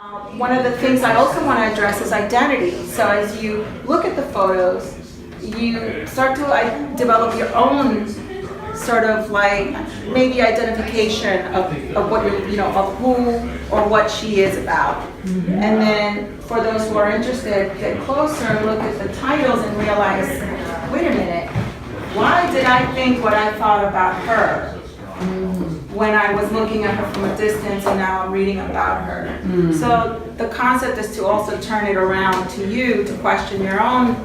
One of the things I also want to address is identity. So as you look at the photos, you start to develop your own sort of like maybe identification of what you're, of who or what she is about. And then for those who are interested, get closer and look at the titles and realize, wait a minute, why did I think what I thought about her when I was looking at her from a distance and now I'm reading about her? So the concept is to also turn it around to you to question your own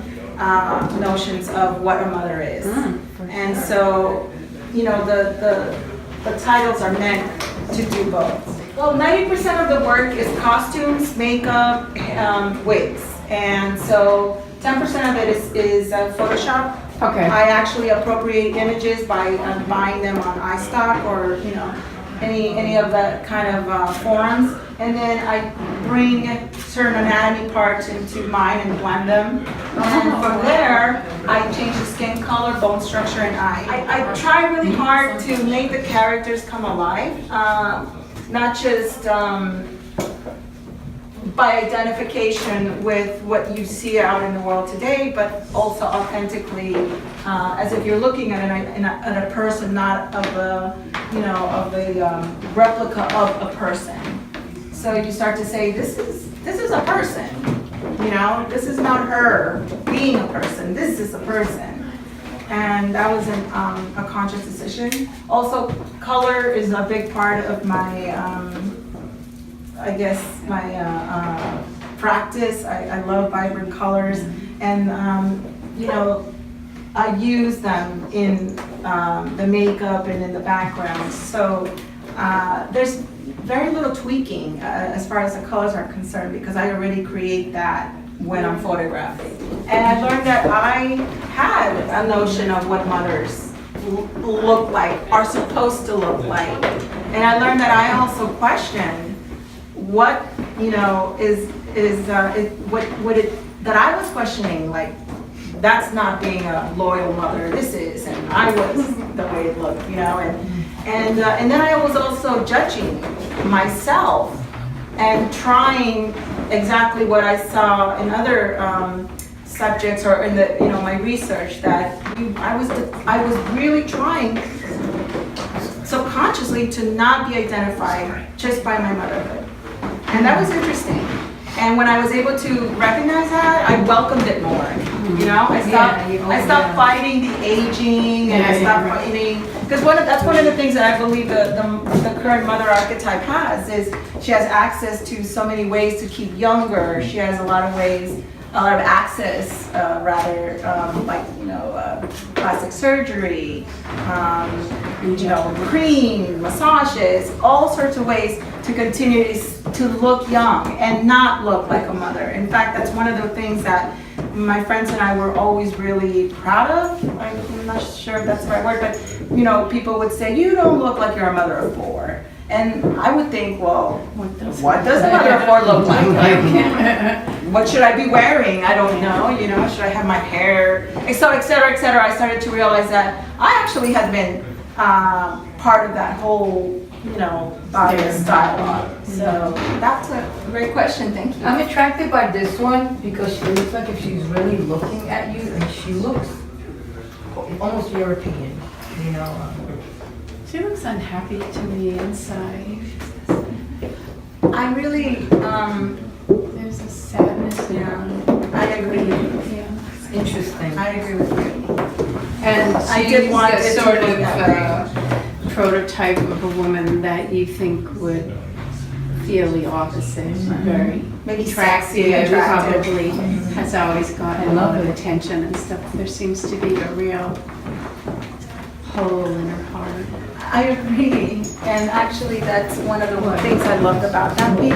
notions of what a mother is. And so, the titles are meant to do both. Well, 90% of the work is costumes, makeup, wigs. And so 10% of it is Photoshop. Okay. I actually appropriate images by buying them on iStock or any of that kind of forums, and then I bring certain anatomy parts into mine and blend them. And from there, I change the skin color, bone structure, and eye. I try really hard to make the characters come alive, not just by identification with what you see out in the world today, but also authentically, as if you're looking at a person, not of a replica of a person. So you start to say, this is a person. This is not her being a person. This is a person. And that was a conscious decision. Also, color is a big part of my practice. I love vibrant colors, and I use them in the makeup and in the background. So there's very little tweaking as far as the colors are concerned, because I already create that when I'm photographing. And I learned that I had a notion of what mothers look like, are supposed to look like. And I learned that I also question what that I was questioning, like, that's not being a loyal mother, this is, and I was the way it looked, and then I was also judging myself and trying exactly what I saw in other subjects or in my research, that I was really trying subconsciously to not be identified just by my motherhood. And that was interesting. And when I was able to recognize that, I welcomed it more. I stopped fighting the aging, and I stopped fighting, because that's one of the things that I believe the current mother archetype has, is she has access to so many ways to keep younger. She has a lot of access, plastic surgery, cream, massages, all sorts of ways to continue to look young and not look like a mother. In fact, that's one of the things that my friends and I were always really proud of. I'm not sure if that's the right word, but people would say, you don't look like you're a mother of four. And I would think, well, what does a mother of four look like? What should I be wearing? I don't know, should I have my hair, et cetera, et cetera. I started to realize that I actually had been part of that whole, bias dialogue. So that's a great question, thank you. I'm attracted by this one because she looks like if she's really looking at you, and she looks almost European, She looks unhappy to me inside. I really, There's a sadness there. I agree. Yeah. interesting. I agree with you. And I did want she's it a to sort look of that prototype of a woman that you think would feel the opposite, very Maybe attractive, sexy, attractive. probably has always gotten a lot of attention and stuff. There seems to be a real hole in her heart. I agree, and actually that's one of the things I loved about that piece.